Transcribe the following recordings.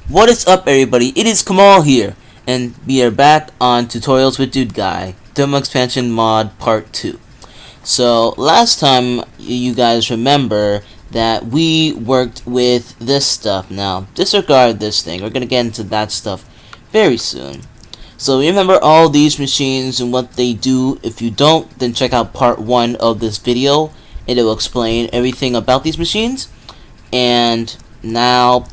What is up, everybody? It is Kamal here, and we are back on Tutorials with Dudeguy, Demo Expansion Mod Part 2. So, last time, you guys remember that we worked with this stuff. Now, disregard this thing. We're going to get into that stuff very soon. So, remember all these machines and what they do. If you don't, then check out Part 1 of this video, and it will explain everything about these machines. And now...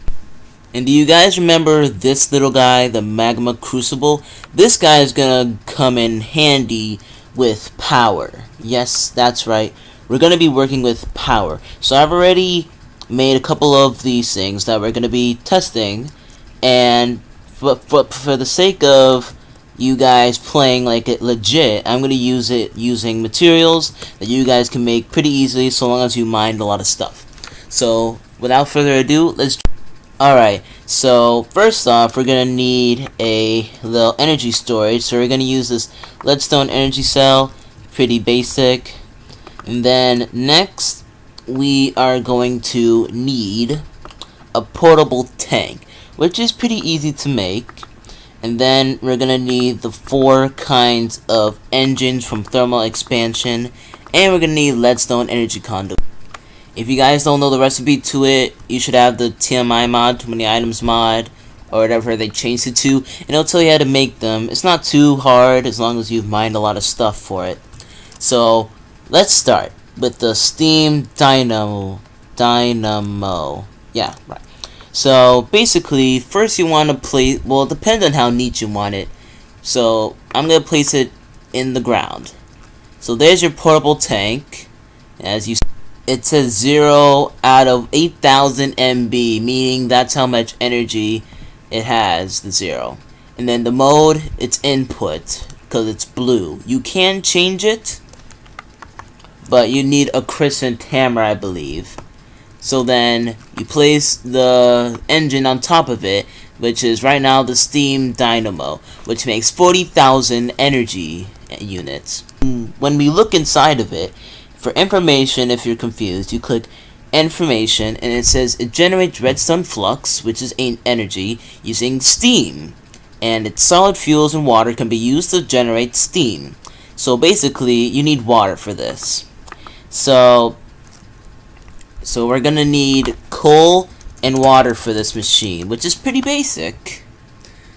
And do you guys remember this little guy, the Magma Crucible? This guy is gonna come in handy with power. Yes, that's right. We're gonna be working with power. So I've already made a couple of these things that we're gonna be testing. And for the sake of you guys playing like it legit, I'm gonna use it using materials that you guys can make pretty easily so long as you mind a lot of stuff. So without further ado, let's... Alright, so first off, we're going to need a little energy storage. So we're going to use this leadstone energy cell, pretty basic. And then next, we are going to need a portable tank, which is pretty easy to make. And then we're going to need the 4 kinds of engines from thermal expansion. And we're going to need leadstone energy conduit. If you guys don't know the recipe to it, you should have the TMI mod, Too Many Items mod, or whatever they changed it to, and it'll tell you how to make them. It's not too hard as long as you've mined a lot of stuff for it. So, let's start with the steam dynamo. Yeah, right. So, basically, first you want to place, well, it depends on how neat you want it. So, I'm going to place it in the ground. So, there's your portable tank, as you see. It says 0 out of 8,000 MB, meaning that's how much energy it has, the 0. And then the mode, it's input, because it's blue. You can change it, but you need a crescent hammer, I believe. So then, you place the engine on top of it, which is right now the steam dynamo, which makes 40,000 energy units. When we look inside of it, for information, if you're confused, you click information and it says it generates redstone flux, which is energy, using steam. And its solid fuels and water can be used to generate steam. So basically, you need water for this. So we're gonna need coal and water for this machine, which is pretty basic.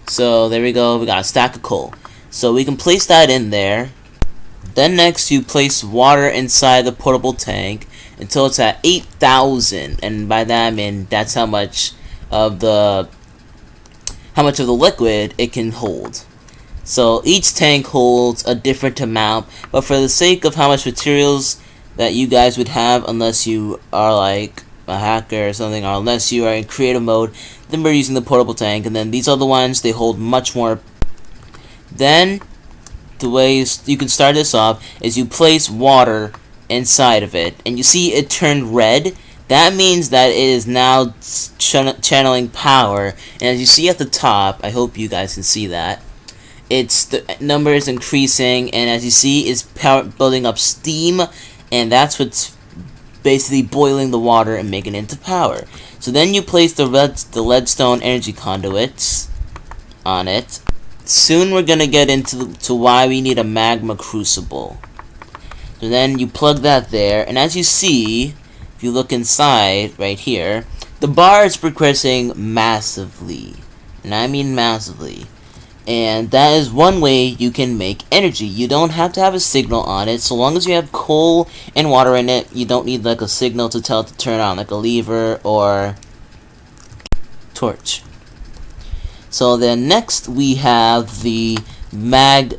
So there we go, we got a stack of coal. So we can place that in there. Then next you place water inside the portable tank until it's at 8,000, and by that I mean that's how much of the liquid it can hold. So each tank holds a different amount, but for the sake of how much materials that you guys would have, unless you are like a hacker or something, or unless you are in creative mode, then we're using the portable tank. And then these other ones, they hold much more. Then the way you can start this off is you place water inside of it, and you see it turned red. That means that it is now channeling power, and as you see at the top, I hope you guys can see that, the number is increasing, and as you see, it's building up steam, and that's what's basically boiling the water and making it into power. So then you place the leadstone energy conduits on it. Soon we're gonna get into why we need a magma crucible. So then you plug that there, and as you see, if you look inside right here, the bar is progressing massively, and I mean massively. And that is one way you can make energy. You don't have to have a signal on it. So long as you have coal and water in it, you don't need like a signal to tell it to turn on, like a lever or torch. So then next we have the magmatic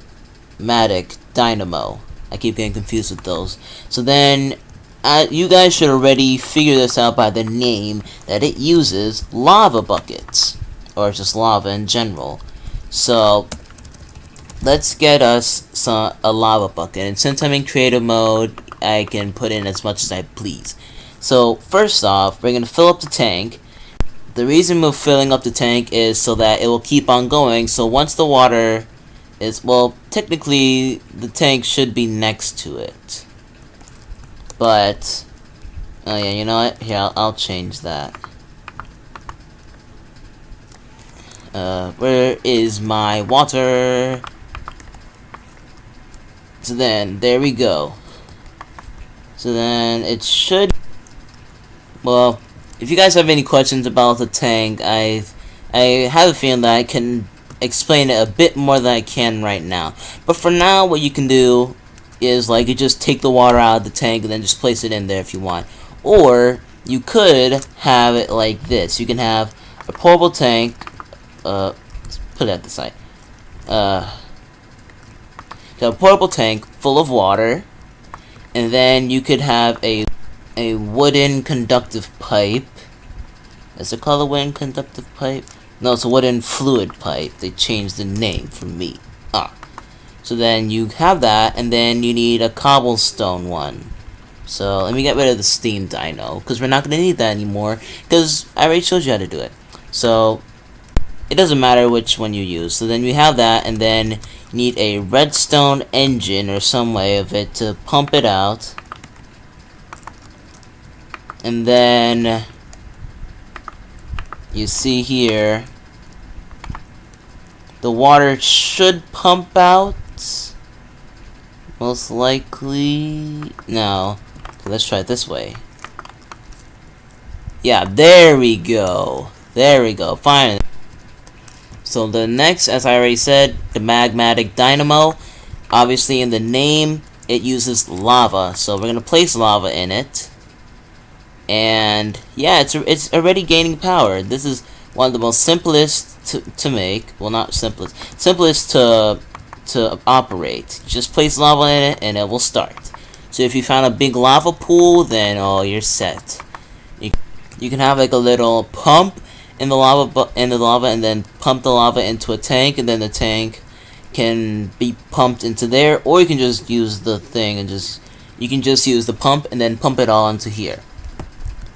dynamo. I keep getting confused with those. So then you guys should already figure this out by the name that it uses lava buckets, or just lava in general. So let's get us a lava bucket, and since I'm in creative mode, I can put in as much as I please. So first off, we're gonna fill up the tank. The reason we're filling up the tank is so that it will keep on going. So once the water is, well, technically the tank should be next to it, but oh yeah, you know what? Here, I'll change that. where is my water? So then, there we go. So then, it should... Well, if you guys have any questions about the tank, I have a feeling that I can explain it a bit more than I can right now. But for now, what you can do is, like, you just take the water out of the tank and then just place it in there if you want. Or, you could have it like this. You can have a portable tank, let's put it at the side. You have a portable tank full of water, and then you could have a wooden conductive pipe. Is it called a wooden conductive pipe? No, it's a wooden fluid pipe. They changed the name for me. So then you have that, and then you need a cobblestone one. So let me get rid of the steam dino, because we're not going to need that anymore, because I already showed you how to do it. So it doesn't matter which one you use. So then you have that, and then you need a redstone engine or some way of it to pump it out. And then you see here, the water should pump out. Most likely. No. Let's try it this way. Yeah, there we go. There we go. Finally. So the next, as I already said, the magmatic dynamo. Obviously in the name, it uses lava. So we're going to place lava in it. And yeah, it's already gaining power. This is one of the most simplest to make. Well, not simplest. Simplest to operate. Just place lava in it and it will start. So if you found a big lava pool, then oh, you're set. You can have like a little pump in the lava and then pump the lava into a tank, and then the tank can be pumped into there, or you can just use the thing and you can just use the pump and then pump it all into here.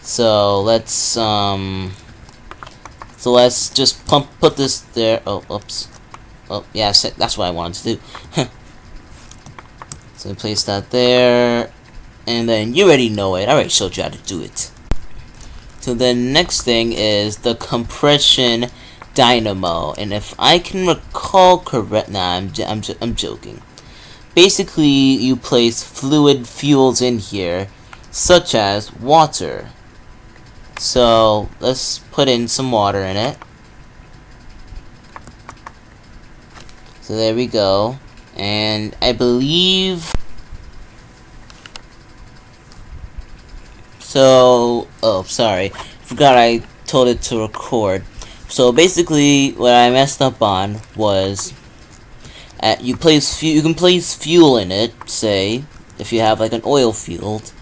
So let's just put this there. Oh, oops. Oh, yeah, that's what I wanted to do. So place that there, and then you already know it. I already showed you how to do it. So the next thing is the compression dynamo, and if I can recall correct, nah, I'm joking. Basically, you place fluid fuels in here, such as water. So let's put in some water in it. So there we go. And I believe... So... Oh, sorry. Forgot I told it to record. So basically, what I messed up on was... you can place fuel in it, say, if you have like an oil field.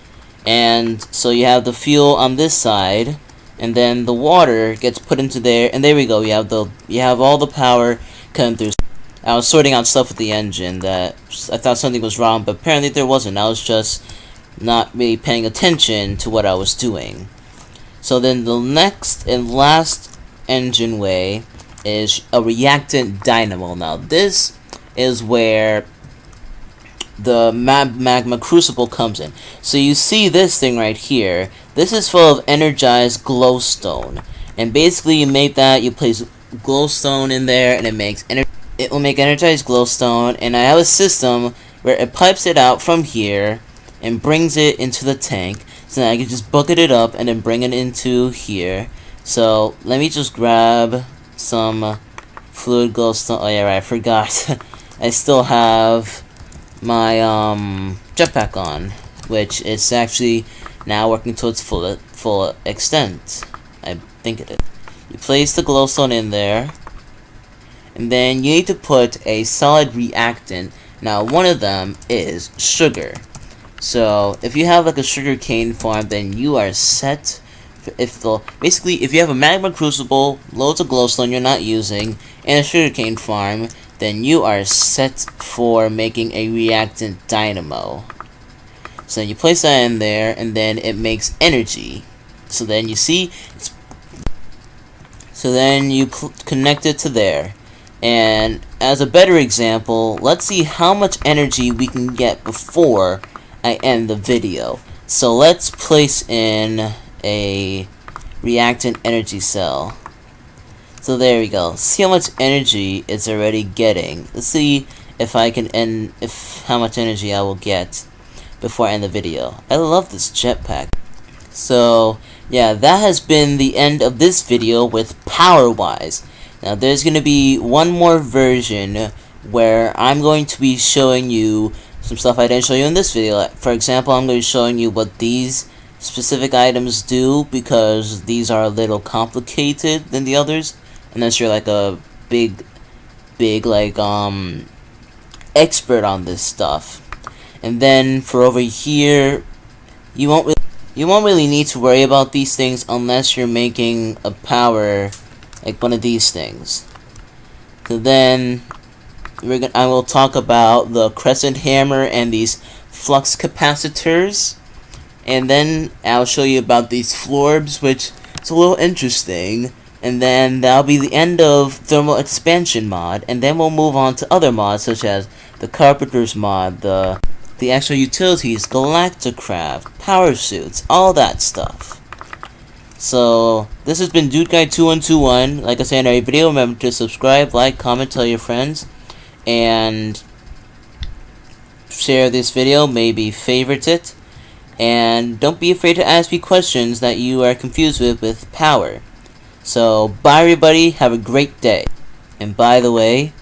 And so you have the fuel on this side, and then the water gets put into there, and there we go. You have all the power coming through. I was sorting out stuff with the engine that I thought something was wrong, but apparently there wasn't. I was just not really paying attention to what I was doing. So then the next and last engine way is a reactant dynamo. Now this is where the magma crucible comes in. So you see this thing right here. This is full of energized glowstone, and basically you make that. You place glowstone in there, and it will make energized glowstone. And I have a system where it pipes it out from here and brings it into the tank. So then I can just bucket it up and then bring it into here. So let me just grab some fluid glowstone. Oh yeah, right, I forgot. I still have my jetpack on, which is actually now working to its full extent. I think it is. You place the glowstone in there, and then you need to put a solid reactant. Now one of them is sugar. So if you have like a sugar cane farm, then you are set. Basically, if you have a magma crucible, loads of glowstone you're not using, and a sugarcane farm, then you are set for making a reactant dynamo. So you place that in there, and then it makes energy. So then you see, so then you connect it to there. And as a better example, let's see how much energy we can get before I end the video. So let's place in a reactant energy cell. So there we go. See how much energy it's already getting. Let's see if I can end how much energy I will get before I end the video. I love this jetpack. So yeah, that has been the end of this video with power wise. Now there's gonna be one more version where I'm going to be showing you some stuff I didn't show you in this video. For example, I'm going to be showing you what these specific items do, because these are a little complicated than the others, unless you're like a big like expert on this stuff. And then for over here, you won't really need to worry about these things unless you're making a power like one of these things. So then I will talk about the crescent hammer and these flux capacitors, and then I'll show you about these florbs, which is a little interesting. And then that'll be the end of thermal expansion mod, and then we'll move on to other mods such as the carpenter's mod, the actual utilities, Galacticraft, power suits, all that stuff. So this has been Dudeguy2121. Like I said in every video, remember to subscribe, like, comment, tell your friends, and share this video, maybe favorite it, and don't be afraid to ask me questions that you are confused with power. So bye everybody, have a great day. And by the way,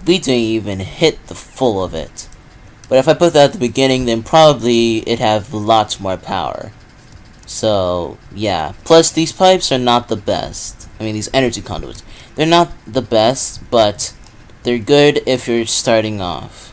we didn't even hit the full of it. But if I put that at the beginning, then probably it'd have lots more power. So yeah, plus these pipes are not the best. I mean, these energy conduits, they're not the best, but they're good if you're starting off.